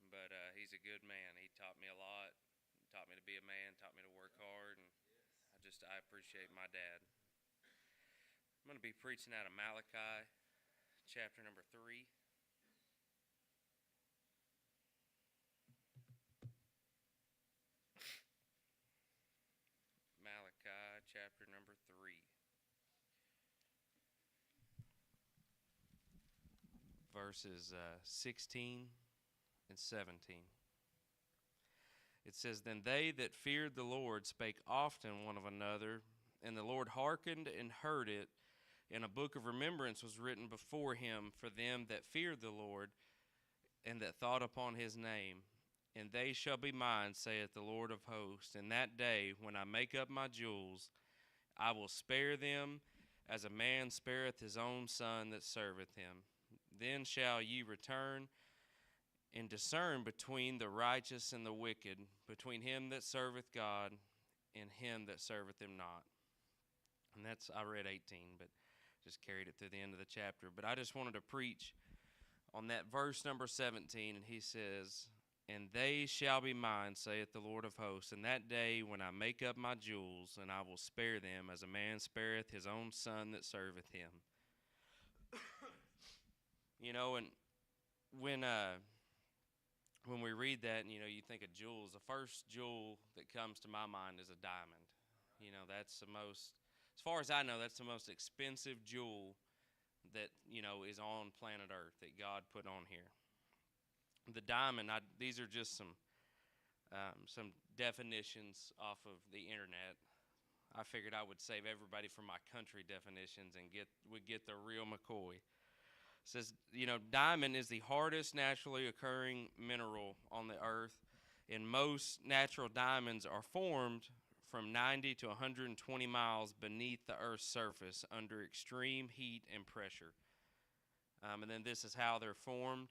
but he's a good man. He taught me a lot, taught me to be a man, taught me to work hard, and I appreciate my dad. I'm going to be preaching out of Malachi, chapter number 3. Malachi, chapter number 3. Verses 16 and 17. It says, Then they that feared the Lord spake often one of another, and the Lord hearkened and heard it, and a book of remembrance was written before him for them that feared the Lord, and that thought upon his name. And they shall be mine, saith the Lord of hosts. In that day, when I make up my jewels, I will spare them, as a man spareth his own son that serveth him. Then shall ye return and discern between the righteous and the wicked, between him that serveth God and him that serveth him not. And I read 18, but just carried it through the end of the chapter. But I just wanted to preach on that verse number 17, and he says, And they shall be mine, saith the Lord of hosts, in that day when I make up my jewels, and I will spare them, as a man spareth his own son that serveth him. And when we read that, and you think of jewels, the first jewel that comes to my mind is a diamond. That's the most, as far as I know, that's the most expensive jewel that is on planet Earth that God put on here. The diamond. These are just some definitions off of the internet. I figured I would save everybody from my country definitions and would get the real McCoy. It says, diamond is the hardest naturally occurring mineral on the earth, and most natural diamonds are formed from 90 to 120 miles beneath the earth's surface under extreme heat and pressure. And then this is how they're formed.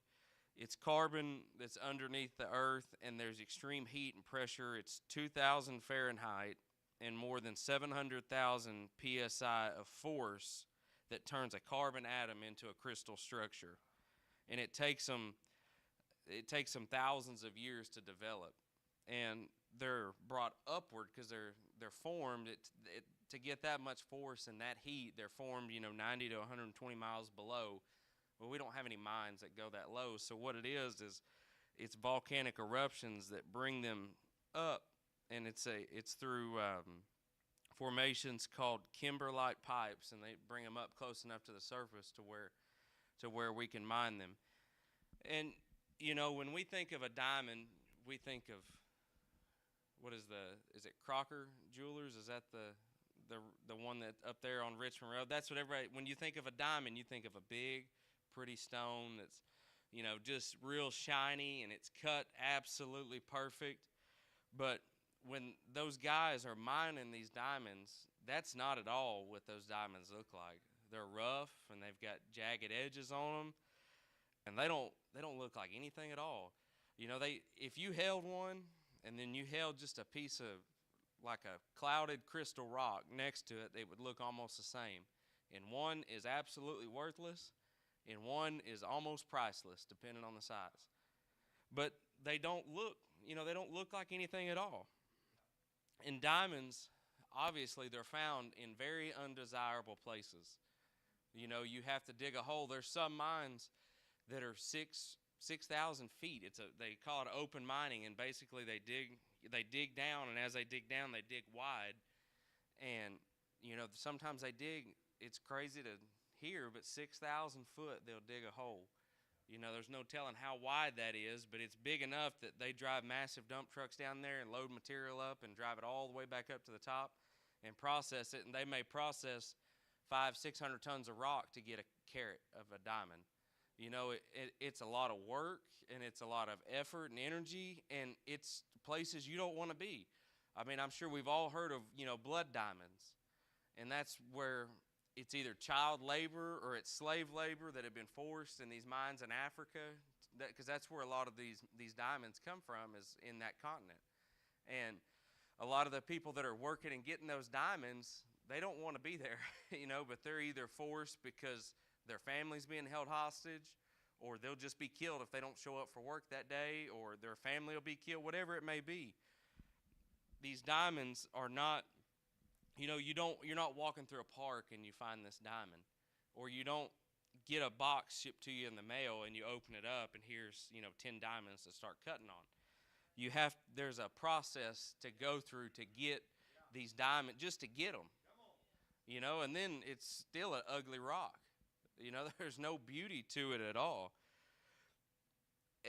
It's carbon that's underneath the earth, and there's extreme heat and pressure. It's 2,000 Fahrenheit and more than 700,000 psi of force that turns a carbon atom into a crystal structure. And it takes them thousands of years to develop. And they're brought upward because they're formed to get that much force and that heat. They're formed 90 to 120 miles below. Well, we don't have any mines that go that low. So what it is it's volcanic eruptions that bring them up, and it's through formations called kimberlite pipes, and they bring them up close enough to the surface to where we can mine them. And when we think of a diamond, we think of is it Crocker Jewelers? Is that the one that up there on Richmond Road? That's what everybody, when you think of a diamond, you think of a big, pretty stone that's just real shiny, and it's cut absolutely perfect. But when those guys are mining these diamonds, that's not at all what those diamonds look like. They're rough, and they've got jagged edges on them, and they don't look like anything at all. If you held one and then you held just a piece of like a clouded crystal rock next to it, they would look almost the same. And one is absolutely worthless, and one is almost priceless, depending on the size. But they don't look like anything at all. And diamonds, obviously, they're found in very undesirable places. You have to dig a hole. There's some mines that are 6,000 feet. They call it open mining, and basically they dig down, and as they dig down, they dig wide. And sometimes they dig. It's crazy to hear, but 6,000 foot they'll dig a hole. There's no telling how wide that is, but it's big enough that they drive massive dump trucks down there and load material up and drive it all the way back up to the top and process it. And they may process 500-600 tons of rock to get a carat of a diamond. It's a lot of work, and it's a lot of effort and energy, and it's places you don't want to be. I mean, I'm sure we've all heard of, blood diamonds, and that's where it's either child labor or it's slave labor that have been forced in these mines in Africa, because that's where a lot of these diamonds come from, is in that continent. And a lot of the people that are working and getting those diamonds, they don't want to be there, but they're either forced because their family's being held hostage, or they'll just be killed if they don't show up for work that day, or their family will be killed, whatever it may be. These diamonds are not, you're not walking through a park and you find this diamond, or you don't get a box shipped to you in the mail and you open it up and here's 10 diamonds to start cutting on. There's a process to go through to get these diamonds, just to get them, and then it's still an ugly rock. There's no beauty to it at all.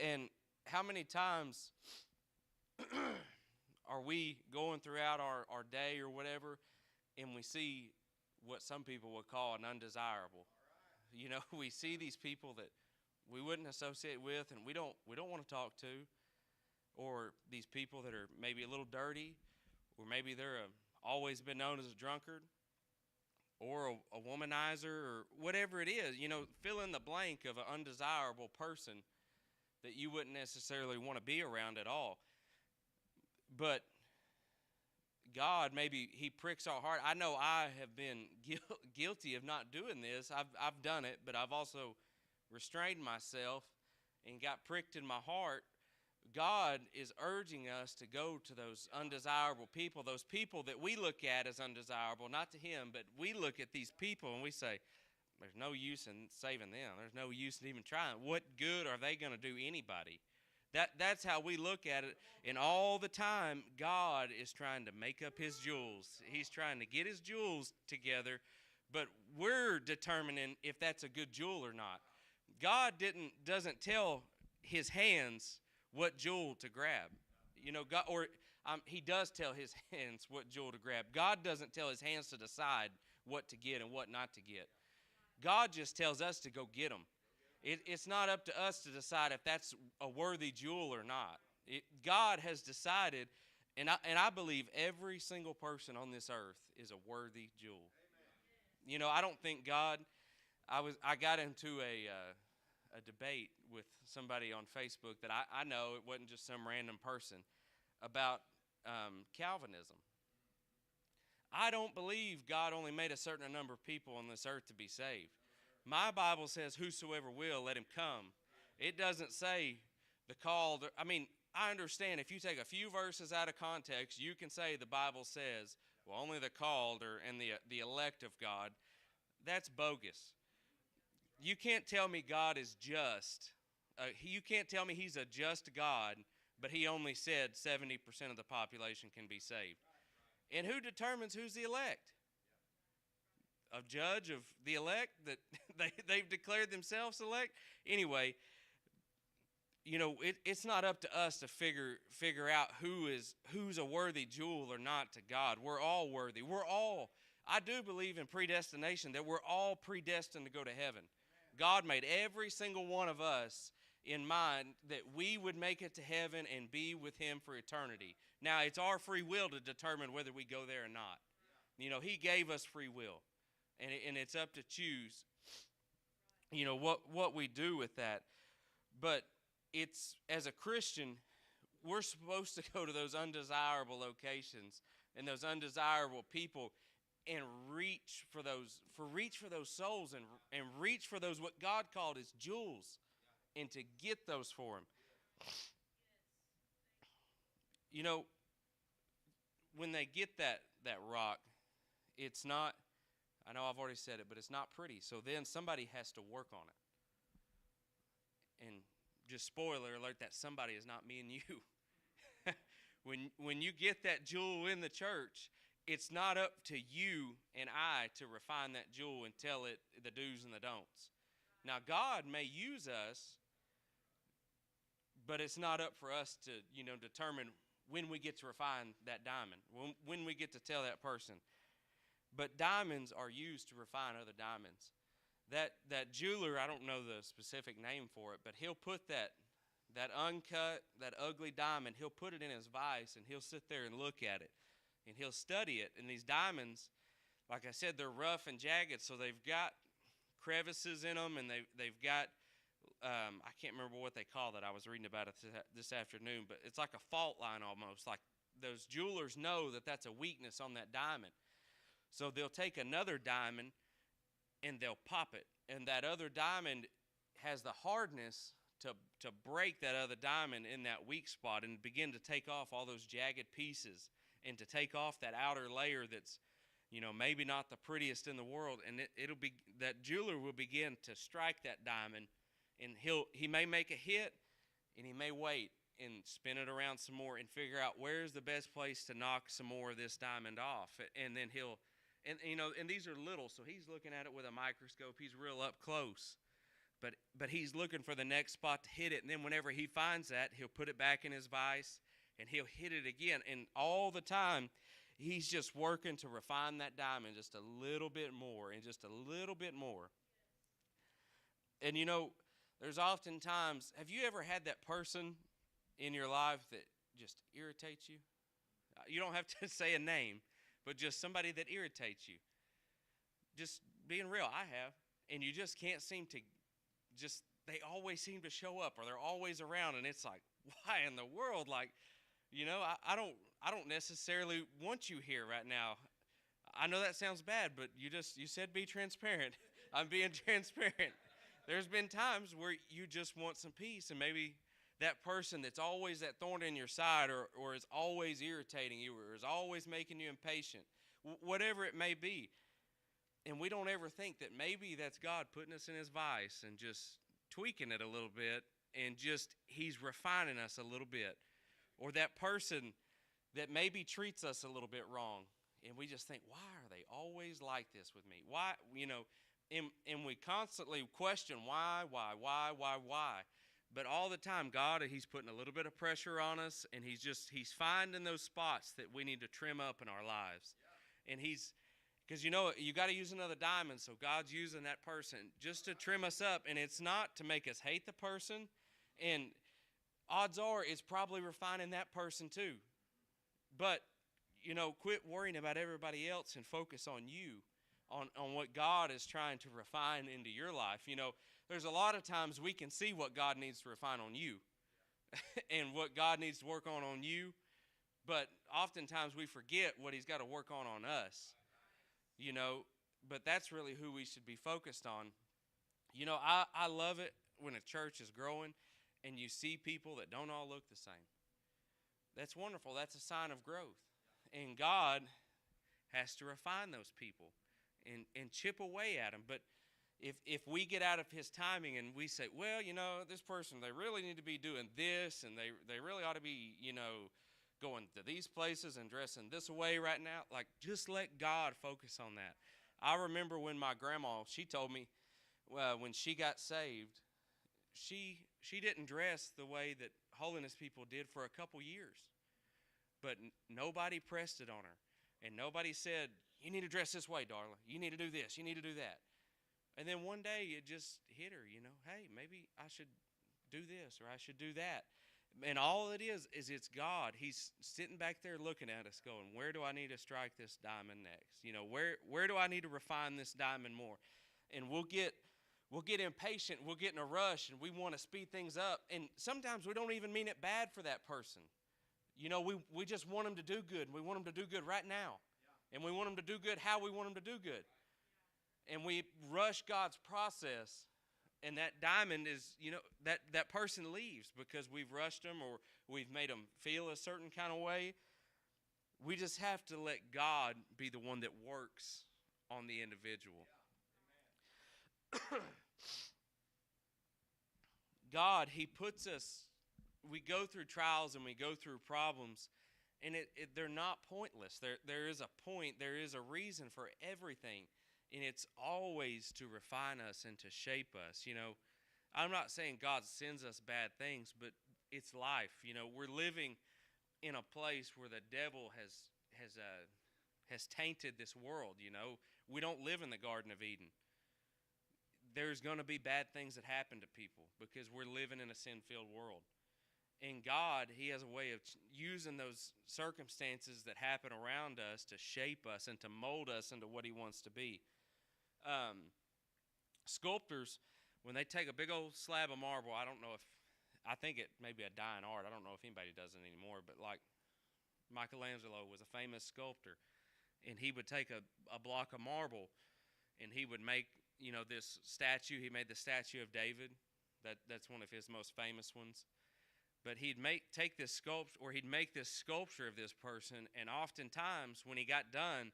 And how many times are we going throughout our day or whatever, and we see what some people would call an undesirable? We see these people that we wouldn't associate with, and we don't want to talk to, or these people that are maybe a little dirty, or maybe they're always been known as a drunkard, or a womanizer, or whatever it is. Fill in the blank of an undesirable person that you wouldn't necessarily want to be around at all. But God, maybe He pricks our heart. I know I have been guilty of not doing this. I've done it, but I've also restrained myself and got pricked in my heart. God is urging us to go to those undesirable people, those people that we look at as undesirable, not to Him, but we look at these people and we say, there's no use in saving them. There's no use in even trying. What good are they going to do anybody? That's how we look at it. And all the time, God is trying to make up His jewels. He's trying to get His jewels together, but we're determining if that's a good jewel or not. God doesn't tell His hands what jewel to grab. He does tell His hands what jewel to grab. God doesn't tell His hands to decide what to get and what not to get. God just tells us to go get them. It's not up to us to decide if that's a worthy jewel or not. God has decided, and I believe every single person on this earth is a worthy jewel. Amen. I don't think God. I got into a debate with somebody on Facebook that I know, it wasn't just some random person, about Calvinism. I don't believe God only made a certain number of people on this earth to be saved. My Bible says, whosoever will, let him come. It doesn't say the called. I understand if you take a few verses out of context, you can say the Bible says, well, only the called and the elect of God. That's bogus. You can't tell me God is just. You can't tell me He's a just God, but He only said 70% of the population can be saved. And who determines who's the elect? A judge of the elect that they've declared themselves elect? Anyway, it's not up to us to figure out who's a worthy jewel or not to God. We're all worthy. I do believe in predestination, that we're all predestined to go to heaven. God made every single one of us in mind that we would make it to heaven and be with Him for eternity. Now, it's our free will to determine whether we go there or not. He gave us free will, and it's up to choose, what we do with that. But it's, as a Christian, we're supposed to go to those undesirable locations and those undesirable people and reach for those souls and reach for those what God called His jewels, and to get those for Him. When they get that rock, it's not, I know I've already said it, but it's not pretty. So then somebody has to work on it. And just spoiler alert, that somebody is not me and you. When you get that jewel in the church, it's not up to you and I to refine that jewel and tell it the do's and the don'ts. Now, God may use us, but it's not up for us to, determine when we get to refine that diamond, when we get to tell that person. But diamonds are used to refine other diamonds. That jeweler, I don't know the specific name for it, but he'll put that uncut, that ugly diamond, he'll put it in his vise, and he'll sit there and look at it, and he'll study it. And these diamonds, like I said, they're rough and jagged, so they've got crevices in them, and they've got, I can't remember what they call that. I was reading about it this afternoon, but it's like a fault line almost. Like those jewelers know that that's a weakness on that diamond. So they'll take another diamond and they'll pop it. And that other diamond has the hardness to break that other diamond in that weak spot and begin to take off all those jagged pieces and to take off that outer layer that's, maybe not the prettiest in the world. And it'll be that jeweler will begin to strike that diamond, and he may make a hit, and he may wait and spin it around some more and figure out where's the best place to knock some more of this diamond off. And then and these are little, so he's looking at it with a microscope. He's real up close. But he's looking for the next spot to hit it, and then whenever he finds that, he'll put it back in his vise, and he'll hit it again. And all the time, he's just working to refine that diamond just a little bit more and just a little bit more. And there's often times, have you ever had that person in your life that just irritates you? You don't have to say a name, but just somebody that irritates you. Just being real, I have. And you just can't seem to they always seem to show up, or they're always around, and it's like, why in the world? Like, I don't necessarily want you here right now. I know that sounds bad, but you said be transparent. I'm being transparent. There's been times where you just want some peace, and maybe that person that's always that thorn in your side, or is always irritating you, or is always making you impatient, whatever it may be. And we don't ever think that maybe that's God putting us in his vise and just tweaking it a little bit, and just he's refining us a little bit. Or that person that maybe treats us a little bit wrong, and we just think, why are they always like this with me? Why, and we constantly question why. But all the time, God, he's putting a little bit of pressure on us, and he's finding those spots that we need to trim up in our lives. And because you got to use another diamond, so God's using that person just to trim us up, and it's not to make us hate the person, and odds are it's probably refining that person too. But, quit worrying about everybody else and focus on you, on what God is trying to refine into your life. There's a lot of times we can see what God needs to refine on you and what God needs to work on you, but oftentimes we forget what he's got to work on us. But that's really who we should be focused on. I love it when a church is growing and you see people that don't all look the same. That's wonderful. That's a sign of growth. And God has to refine those people and chip away at them. But if we get out of his timing and we say, well, this person, they really need to be doing this, and they really ought to be, going to these places and dressing this way right now. Like, just let God focus on that. I remember when my grandma, she told me when she got saved, she didn't dress the way that holiness people did for a couple years. But nobody pressed it on her. And nobody said, you need to dress this way, darling. You need to do this. You need to do that. And then one day it just hit her, hey, maybe I should do this or I should do that. And all it is it's God. He's sitting back there looking at us going, where do I need to strike this diamond next? Where do I need to refine this diamond more? And we'll get impatient. We'll get in a rush, and we want to speed things up. And sometimes we don't even mean it bad for that person. We just want them to do good. And we want them to do good right now. Yeah. And we want them to do good how we want them to do good. And we rush God's process. And that diamond is, that person leaves because we've rushed them or we've made them feel a certain kind of way. We just have to let God be the one that works on the individual. Yeah. God, he puts us, we go through trials and we go through problems, and they're not pointless. There is a point, there is a reason for everything. And it's always to refine us and to shape us. I'm not saying God sends us bad things, but it's life. We're living in a place where the devil has tainted this world. We don't live in the Garden of Eden. There's going to be bad things that happen to people because we're living in a sin-filled world. And God, he has a way of using those circumstances that happen around us to shape us and to mold us into what he wants to be. Sculptors, when they take a big old slab of marble, I think it may be a dying art. I don't know if anybody does it anymore, but like Michelangelo was a famous sculptor, and he would take a block of marble, and he would make, this statue. He made the statue of David, That's one of his most famous ones. But he'd take this sculpture, or he'd make this sculpture of this person, and oftentimes when he got done,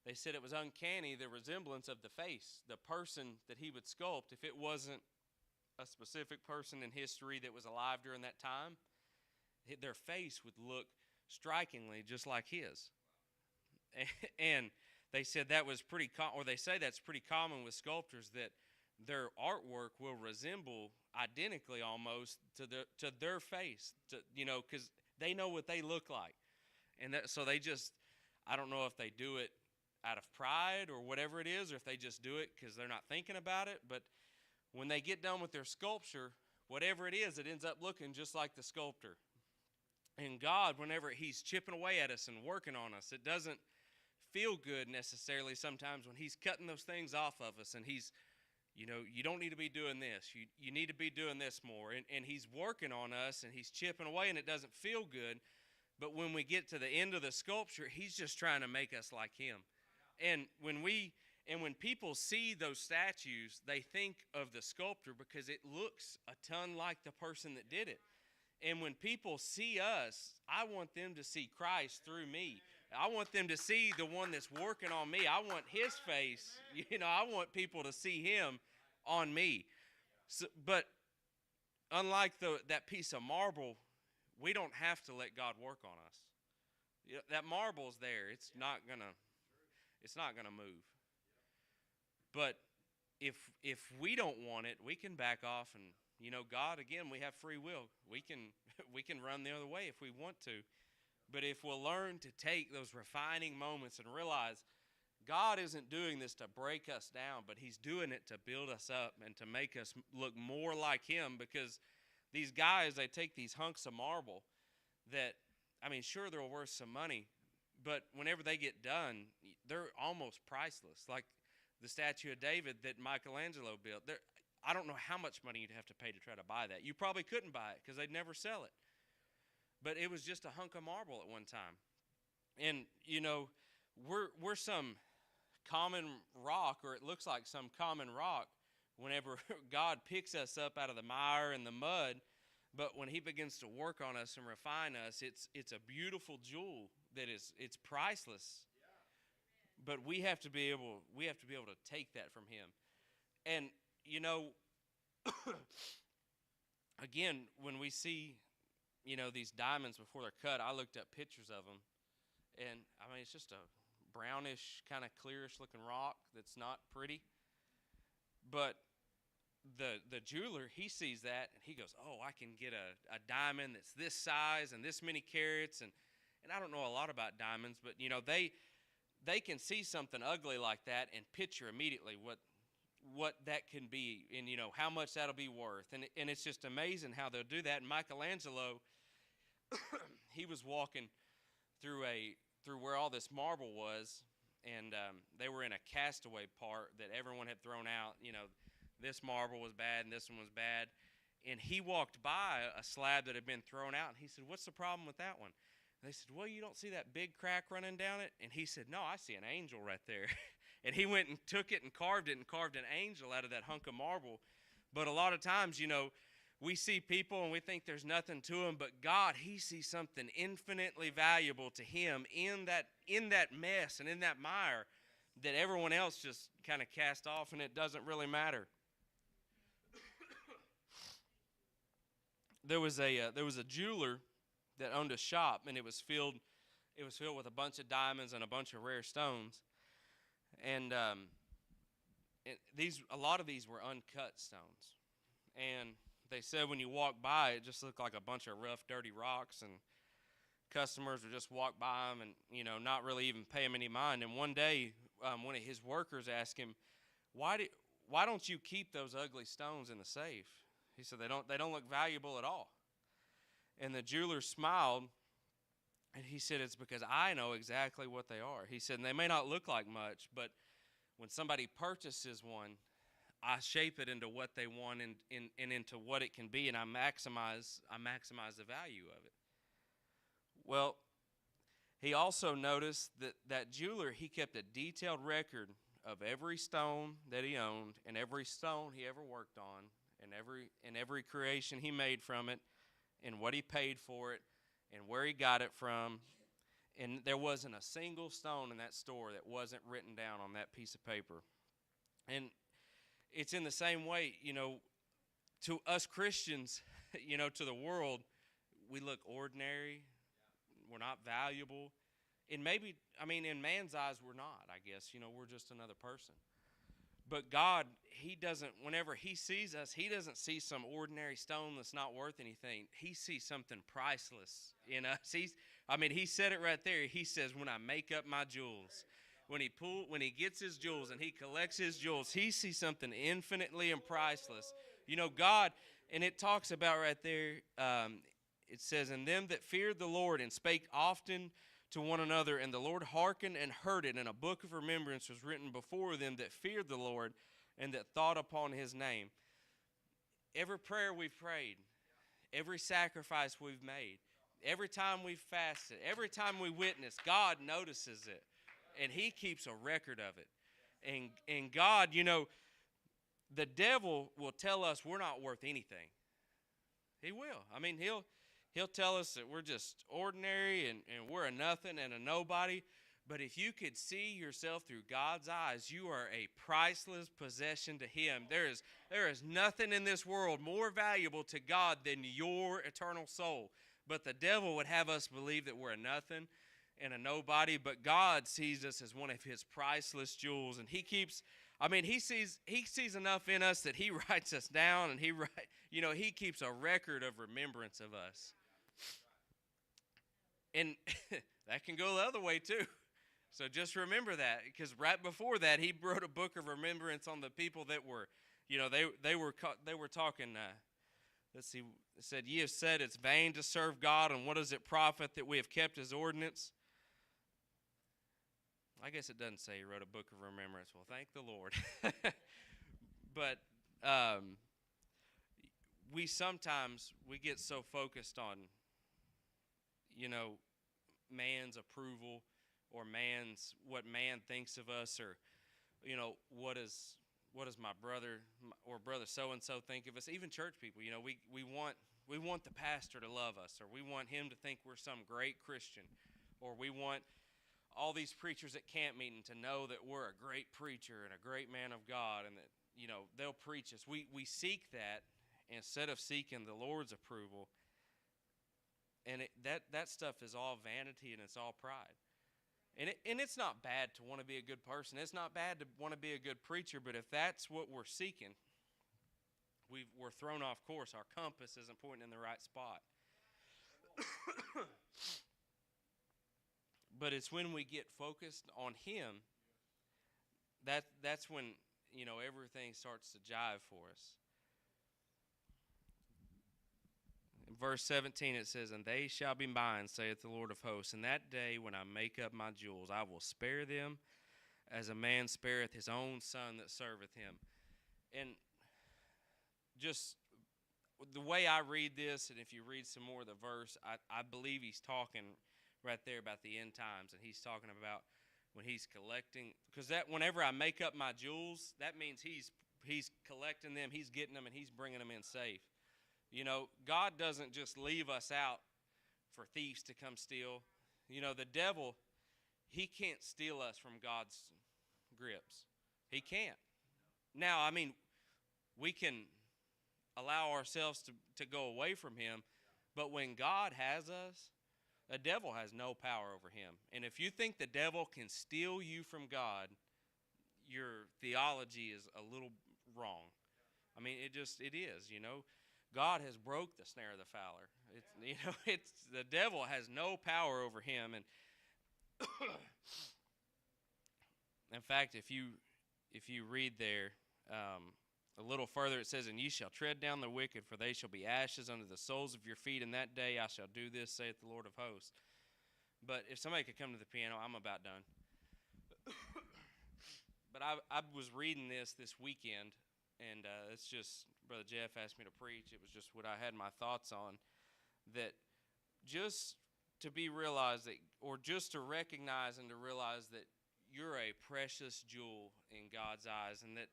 they said it was uncanny, the resemblance of the face, the person that he would sculpt. If it wasn't a specific person in history that was alive during that time, their face would look strikingly just like his. And they said that was pretty or they say that's pretty common with sculptors, that their artwork will resemble identically almost to their face, because they know what they look like. And so they just, I don't know if they do it out of pride or whatever it is, or if they just do it because they're not thinking about it. But when they get done with their sculpture, whatever it is, it ends up looking just like the sculptor. And God, whenever he's chipping away at us and working on us, it doesn't feel good necessarily sometimes when he's cutting those things off of us, and he's, you don't need to be doing this. You need to be doing this more. And he's working on us, and he's chipping away, and it doesn't feel good. But when we get to the end of the sculpture, he's just trying to make us like him. And when people see those statues, they think of the sculptor because it looks a ton like the person that did it. And when people see us, I want them to see Christ through me. I want them to see the one that's working on me. I want his face. I want people to see him on me. So, but unlike that piece of marble, we don't have to let God work on us. That marble's there. It's not gonna move. But if we don't want it, we can back off, and God, again, we have free will. We can run the other way if we want to. But if we'll learn to take those refining moments and realize God isn't doing this to break us down, but he's doing it to build us up and to make us look more like him, because these guys, they take these hunks of marble that, sure, they're worth some money, but whenever they get done, they're almost priceless. Like the statue of David that Michelangelo built. I don't know how much money you'd have to pay to try to buy that. You probably couldn't buy it because they'd never sell it. But it was just a hunk of marble at one time. And, we're some common rock, or it looks like some common rock whenever God picks us up out of the mire and the mud. But when he begins to work on us and refine us, it's a beautiful jewel it's priceless. But we have to be able to take that from him. And again, when we see these diamonds before they're cut, I looked up pictures of them, and it's just a brownish, kind of clearish looking rock that's not pretty. But the jeweler, he sees that and he goes, oh, I can get a diamond that's this size and this many carats, and I don't know a lot about diamonds, but they can see something ugly like that and picture immediately what that can be, and how much that'll be worth. And it's just amazing how they'll do that. And Michelangelo, he was walking through where all this marble was, and they were in a castaway part that everyone had thrown out. This marble was bad and this one was bad. And he walked by a slab that had been thrown out, and he said, what's the problem with that one? And they said, well, you don't see that big crack running down it? And he said, no, I see an angel right there. And he went and took it and carved an angel out of that hunk of marble. But a lot of times, we see people and we think there's nothing to them, but God, he sees something infinitely valuable to him in that mess and in that mire that everyone else just kind of cast off, and it doesn't really matter. There was a jeweler that owned a shop, and it was filled with a bunch of diamonds and a bunch of rare stones. And a lot of these were uncut stones. And they said when you walk by, it just looked like a bunch of rough, dirty rocks, and customers would just walk by them and, not really even pay them any mind. And one day, one of his workers asked him, why don't you keep those ugly stones in the safe? He said, they don't look valuable at all. And the jeweler smiled, and he said, it's because I know exactly what they are. He said, and they may not look like much, but when somebody purchases one, I shape it into what they want and into what it can be, and I maximize the value of it. Well, he also noticed that jeweler, he kept a detailed record of every stone that he owned and every stone he ever worked on, and every creation he made from it, and what he paid for it, and where he got it from. And there wasn't a single stone in that store that wasn't written down on that piece of paper. And it's in the same way, to us Christians, to the world, we look ordinary. We're not valuable. And maybe, in man's eyes, we're not, I guess. We're just another person. But God, he doesn't, whenever he sees us, he doesn't see some ordinary stone that's not worth anything. He sees something priceless in us. He said it right there. He says, when I make up my jewels, when he gets his jewels and he collects his jewels, he sees something infinitely and priceless. God, and it talks about right there, it says, and them that feared the Lord and spake often to one another, and the Lord hearkened and heard it, and a book of remembrance was written before them that feared the Lord and that thought upon his name. Every prayer we've prayed, every sacrifice we've made, every time we've fasted, every time we witness, God notices it, and he keeps a record of it. And God, the devil will tell us we're not worth anything. He will. He'll tell us that we're just ordinary and we're a nothing and a nobody. But if you could see yourself through God's eyes, you are a priceless possession to him. There is nothing in this world more valuable to God than your eternal soul. But the devil would have us believe that we're a nothing and a nobody. But God sees us as one of his priceless jewels. And he sees enough in us that he writes us down, and he keeps a record of remembrance of us. And that can go the other way too. So just remember that, because right before that, he wrote a book of remembrance on the people that were, they were talking. Let's see. It said, "Ye have said it's vain to serve God, and what does it profit that we have kept his ordinance?" I guess it doesn't say he wrote a book of remembrance. Well, thank the Lord. But we sometimes get so focused on, man's approval, or what man thinks of us, or what does my brother or brother so and so think of us. Even church people, we want the pastor to love us, or we want him to think we're some great Christian, or we want all these preachers at camp meeting to know that we're a great preacher and a great man of God, and that they'll preach us. We seek that instead of seeking the Lord's approval. And that stuff is all vanity, and it's all pride. And it's not bad to want to be a good person. It's not bad to want to be a good preacher. But if that's what we're seeking, we're thrown off course. Our compass isn't pointing in the right spot. But it's when we get focused on him that's when everything starts to jive for us. In verse 17 it says, "And they shall be mine, saith the Lord of hosts. And that day when I make up my jewels, I will spare them as a man spareth his own son that serveth him." And just the way I read this, and if you read some more of the verse, I believe he's talking right there about the end times, and he's talking about when he's collecting, because that whenever I make up my jewels, that means he's collecting them, he's getting them, and he's bringing them in safe. God doesn't just leave us out for thieves to come steal. The devil, he can't steal us from God's grips. He can't. Now, we can allow ourselves to go away from him, but when God has us, the devil has no power over him. And if you think the devil can steal you from God, your theology is a little wrong. It is. God has broke the snare of the fowler. The devil has no power over him. And in fact, if you read there a little further, it says, "And ye shall tread down the wicked, for they shall be ashes under the soles of your feet. In that day I shall do this, saith the Lord of hosts." But if somebody could come to the piano, I'm about done. But I was reading this weekend, and it's just, Brother Jeff asked me to preach. It was just what I had my thoughts on, that just to be realized that, or just to recognize and to realize that you're a precious jewel in God's eyes, and that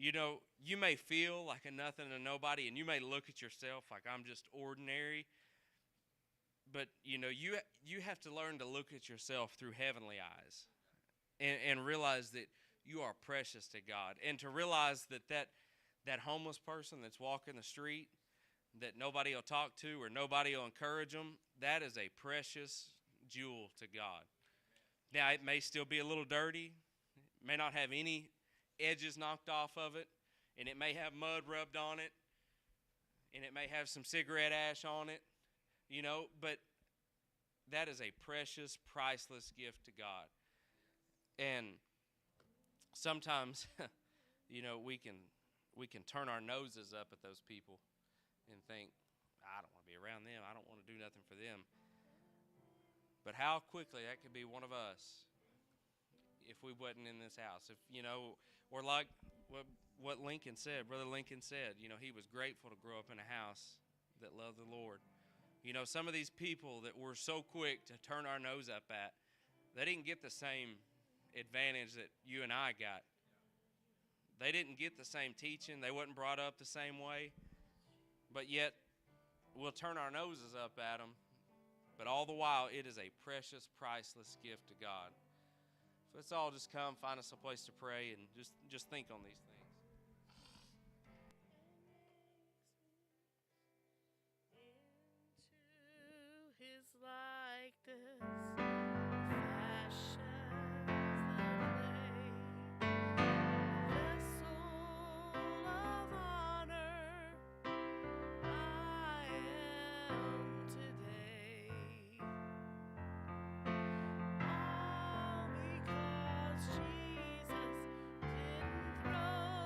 You know, you may feel like a nothing and a nobody, and you may look at yourself like I'm just ordinary. But you know, you have to learn to look at yourself through heavenly eyes, and realize that you are precious to God, and to realize that homeless person that's walking the street that nobody will talk to or nobody will encourage them, that is a precious jewel to God. Now, it may still be a little dirty, may not have any edges knocked off of it, and it may have mud rubbed on it, and it may have some cigarette ash on it, you know, but that is a precious, priceless gift to God. And sometimes, you know, we can turn our noses up at those people and think, I don't want to be around them. I don't want to do nothing for them. But how quickly that could be one of us if we wasn't in this house. If, you know, or like what Lincoln said, Brother Lincoln said, you know, he was grateful to grow up in a house that loved the Lord. You know, some of these people that we're so quick to turn our nose up at, they didn't get the same advantage that you and I got. They didn't get the same teaching. They wasn't brought up the same way. But yet, we'll turn our noses up at them. But all the while, it is a precious, priceless gift to God. So let's all just come, find us a place to pray, and just think on these things. Into his likeness, fashions the clay, vessel of honor, I am today. All because Jesus didn't throw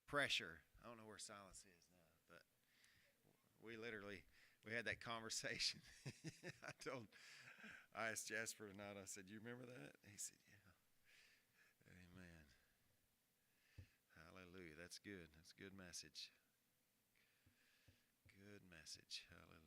pressure. I don't know where Silas is now, but we had that conversation. I asked Jasper tonight, I said, you remember that? He said, yeah. Amen. Hallelujah. That's good. That's a good message. Good message. Hallelujah.